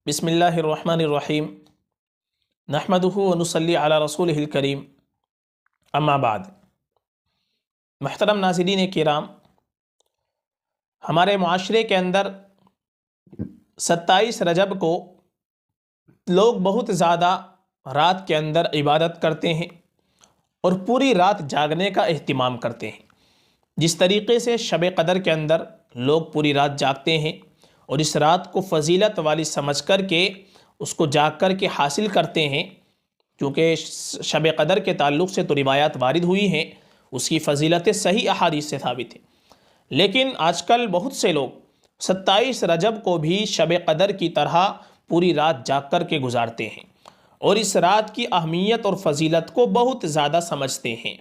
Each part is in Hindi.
बिस्मिल्लाहिर्रहमानिर्रहीम नहमदुहु व नुसल्ली अला रसूलिहिल करीम अम्मा बाद। मुहतरम नाज़रीन किराम, हमारे मुआशरे के अंदर 27 रजब को लोग बहुत ज़्यादा रात के अंदर इबादत करते हैं और पूरी रात जागने का एहतिमाम करते हैं। जिस तरीक़े से शब क़दर के अंदर लोग पूरी रात जागते हैं और इस रात को फ़जीलत वाली समझ कर के उसको जाग कर के हासिल करते हैं, क्योंकि शब क़दर के ताल्लुक़ से तो रिवायात वारिद हुई हैं, उसकी फ़जीलतें सही अहादीस से साबित हैं। लेकिन आजकल बहुत से लोग 27 रजब को भी शब क़दर की तरह पूरी रात जाग कर के गुजारते हैं और इस रात की अहमियत और फ़जीलत को बहुत ज़्यादा समझते हैं।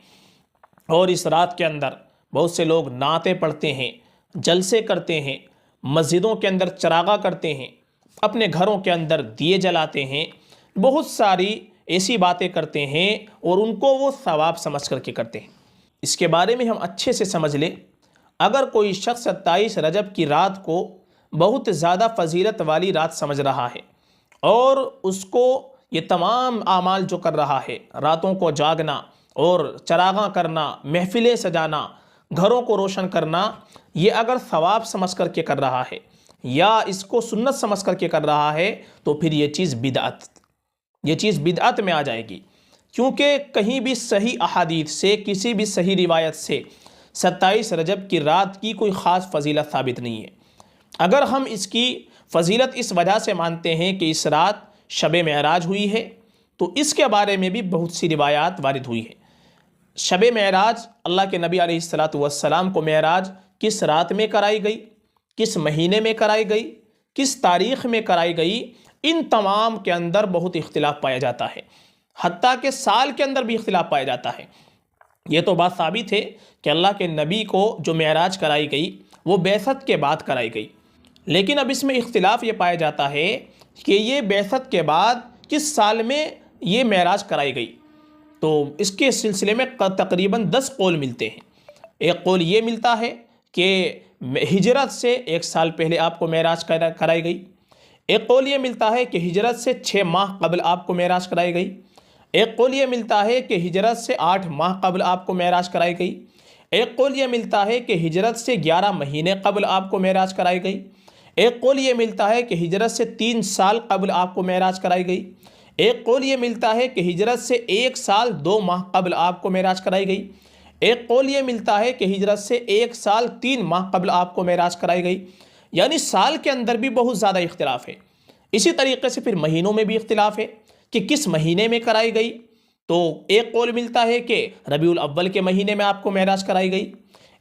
और इस रात के अंदर बहुत से लोग नाते पढ़ते हैं, जलसे करते हैं, मस्जिदों के अंदर चरागा करते हैं, अपने घरों के अंदर दिए जलाते हैं, बहुत सारी ऐसी बातें करते हैं और उनको वो सवाब समझ करके करते हैं। इसके बारे में हम अच्छे से समझ लें। अगर कोई शख्स 27 रजब की रात को बहुत ज़्यादा फ़जीलत वाली रात समझ रहा है और उसको ये तमाम आमाल जो कर रहा है, रातों को जागना और चरागा करना, महफिलें सजाना, घरों को रोशन करना, ये अगर सवाब समझ करके कर रहा है या इसको सुन्नत समझ करके कर रहा है तो फिर ये चीज़ बिदअत में आ जाएगी। क्योंकि कहीं भी सही अहादीस से, किसी भी सही रिवायत से 27 रजब की रात की कोई ख़ास फ़जीलत साबित नहीं है। अगर हम इसकी फ़जीलत इस वजह से मानते हैं कि इस रात शब मेराज हुई है, तो इसके बारे में भी बहुत सी रिवायात वारिद हुई है। शब मेराज, अल्लाह के नबी अलैहिस्सलातु वस्सलाम को मेराज किस रात में कराई गई, किस महीने में कराई गई, किस तारीख़ में कराई गई, इन तमाम के अंदर बहुत इख्तिलाफ़ पाया जाता है। हत्ता के साल के अंदर भी इख्तिलाफ़ पाया जाता है। ये तो बात साबित है कि अल्लाह के नबी को जो मेराज कराई गई वो बेसत के बाद कराई गई। लेकिन अब इसमें इख्तिलाफ़ ये पाया जाता है कि ये बेसत के बाद किस साल में ये मेराज कराई गई। तो इसके सिलसिले में तकरीबन 10 कौल मिलते हैं। एक कौल ये मिलता है कि हिजरत से 1 साल पहले आपको मेराज कराई गई। एक कौल ये मिलता है कि हिजरत से 6 माह कबल आपको मेराज कराई गई। एक कौल ये मिलता है कि हिजरत से 8 माह कबल आपको मेराज कराई गई। एक कौल ये मिलता है कि हिजरत से 11 महीने कबल आपको मेराज कराई गई। एक कौल ये मिलता है कि हिजरत से 3 साल कबल आपको मेराज कराई गई। एक कौल ये मिलता है कि हिजरत से 1 साल 2 माह कबल आपको मेराज कराई गई। एक कौल ये मिलता है कि हिजरत से 1 साल 3 माह कबल आपको मेराज कराई गई। यानी साल के अंदर भी बहुत ज़्यादा इख्तिलाफ़ है। इसी तरीके से फिर महीनों में भी इख्तिलाफ़ है कि किस महीने में कराई गई। तो एक कौल मिलता है कि रबीउल अव्वल के महीने में आपको मेराज कराई गई।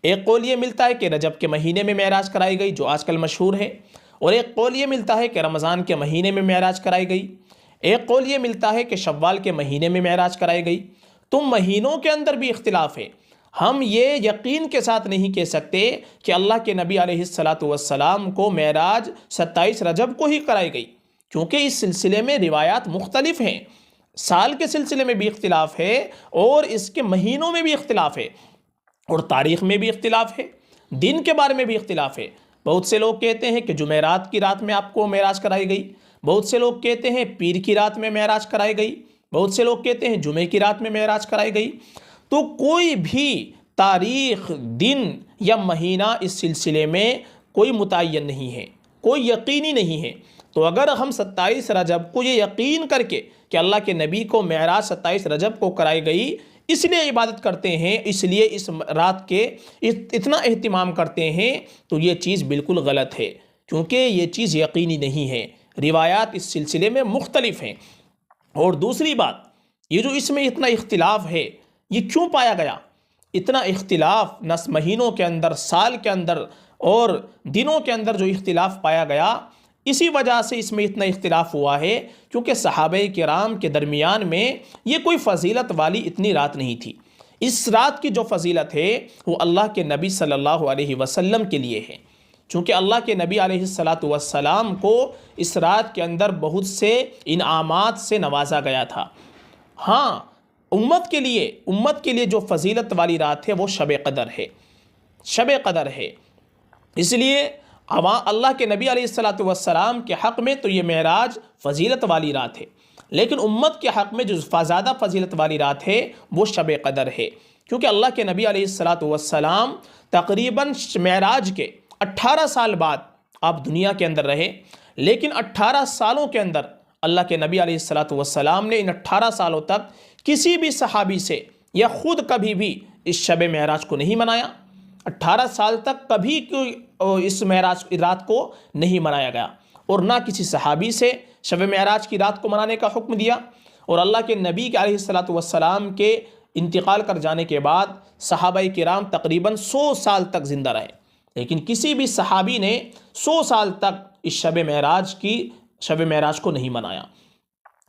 एक कौल ये मिलता है कि रजब के महीने में मेराज कराई गई, जो आजकल मशहूर है। और एक कौल ये मिलता है कि रमज़ान के महीने में मेराज कराई गई। एक कौल ये मिलता है कि शव्वाल के महीने में मेराज कराई गई। तो महीनों के अंदर भी इख्तिलाफ़ है। हम ये यकीन के साथ नहीं कह सकते कि अल्लाह के नबी अलैहिस्सलातु वस्सलाम को मेराज 27 रजब को ही कराई गई, क्योंकि इस सिलसिले में रिवायात मुख्तलिफ हैं। साल के सिलसिले में भी इख्तिलाफ़ है और इसके महीनों में भी इख्तिलाफ़ है और तारीख़ में भी इख्तिलाफ़ है, दिन के बारे में भी इख्तिलाफ़ है। बहुत से लोग कहते हैं कि जुमेरात की रात में आपको मेराज कराई गई। बहुत से लोग कहते हैं पीर की रात में मेराज कराई गई। बहुत से लोग कहते हैं जुमे की रात में मेराज कराई गई। तो कोई भी तारीख़, दिन या महीना इस सिलसिले में कोई मुतय्यन नहीं है, कोई यकीनी नहीं है। तो अगर हम 27 रजब को ये यकीन करके कि अल्लाह के नबी को मेराज 27 रजब को कराई गई, इसलिए इबादत करते हैं, इसलिए इस रात के इतना एहतिमाम करते हैं, तो ये चीज़ बिल्कुल गलत है, क्योंकि ये चीज़ यकीनी नहीं है। रिवायात इस सिलसिले में मुख्तलिफ हैं। और दूसरी बात, ये जो इसमें इतना इख्तिलाफ़ है, ये क्यों पाया गया? इतना इख्तिलाफ़ नस महीनों के अंदर, साल के अंदर और दिनों के अंदर जो इख्तिलाफ़ पाया गया, इसी वजह से इसमें इतना इख्तिलाफ़ हुआ है क्योंकि सहाबे किराम के दरमियान में ये कोई फ़जीलत वाली इतनी रात नहीं थी। इस रात की जो फ़जीलत है वो अल्लाह के नबी सल्लल्लाहु अलैहि वसल्लम के लिए है, क्योंकि अल्लाह के नबी अलैहिस्सलातु वस्सलाम को इस रात के अंदर बहुत से इनामात से नवाजा गया था। हाँ, उम्मत के लिए जो फ़जीलत वाली रात है वो शब क़दर है, शब क़दर है। इसलिए अल्लाह के नबी अलैहिस्सलातु वस्सलाम के हक़ में तो ये मेराज फ़जीलत वाली रात है, लेकिन उम्मत के हक़ में जो ज़्यादा फ़जीलत वाली रात है वो शब क़दर है। क्योंकि अल्लाह के नबी अलैहिस्सलातु वस्सलाम तकरीबन मेराज के 18 साल बाद आप दुनिया के अंदर रहे, लेकिन 18 सालों के अंदर अल्लाह के नबी अलैहिस्सलातु वस्सलाम ने इन 18 सालों तक किसी भी सहाबी से या ख़ुद कभी भी इस शब मेराज को नहीं मनाया। 18 साल तक कभी इस मेराज की रात को नहीं मनाया गया, और ना किसी सहाबी से शब मेराज की रात को मनाने का हुक्म दिया। और अल्लाह के नबी के अलैहिस्सलातु वस्सलाम के इंतकाल कर जाने के बाद सहाबाए किराम तकरीबन 100 साल तक ज़िंदा रहे, लेकिन किसी भी सहाबी ने 100 साल तक इस शब मेराज को नहीं मनाया।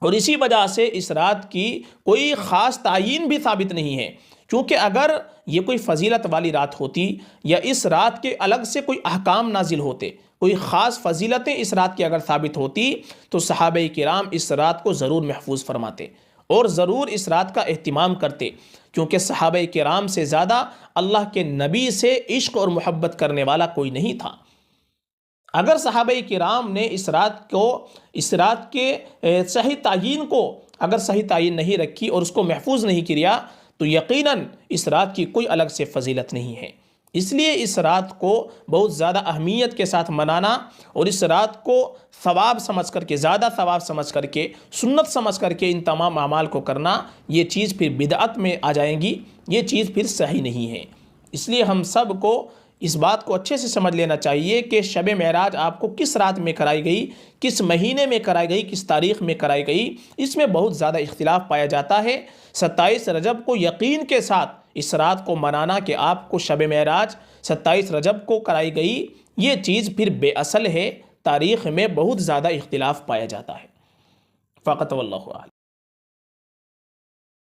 और इसी वजह से इस रात की कोई ख़ास तायीन भी साबित नहीं है, क्योंकि अगर ये कोई फ़जीलत वाली रात होती या इस रात के अलग से कोई अहकाम नाजिल होते, कोई ख़ास फ़जीलतें इस रात की अगर साबित होती, तो सहाबाए किराम इस रात को ज़रूर महफूज फरमाते और ज़रूर इस रात का एहतिमाम करते, क्योंकि सहाबाए किराम से ज़्यादा अल्लाह के नबी से इश्क और मोहब्बत करने वाला कोई नहीं था। अगर सहाबाए किराम ने इस रात के सही तायीन को अगर सही तायीन नहीं रखी और उसको महफूज नहीं किया, तो यकीनन इस रात की कोई अलग से फ़जीलत नहीं है। इसलिए इस रात को बहुत ज़्यादा अहमियत के साथ मनाना और इस रात को सवाब समझ करके, ज़्यादा सवाब समझ करके, सुन्नत समझ करके इन तमाम अमाल को करना, ये चीज़ फिर बिदअत में आ जाएंगी, ये चीज़ फिर सही नहीं है। इसलिए हम सब को इस बात को अच्छे से समझ लेना चाहिए कि शब मेराज आपको किस रात में कराई गई, किस महीने में कराई गई, किस तारीख़ में कराई गई, इसमें बहुत ज़्यादा इख्तिलाफ़ पाया जाता है। 27 रजब को यकीन के साथ इस रात को मनाना कि आपको शब मेराज 27 रजब को कराई गई, ये चीज़ फिर बेअसल है। तारीख़ में बहुत ज़्यादा इख्तिलाफ़ पाया जाता है। फ़क़त वल्लाहु आलम।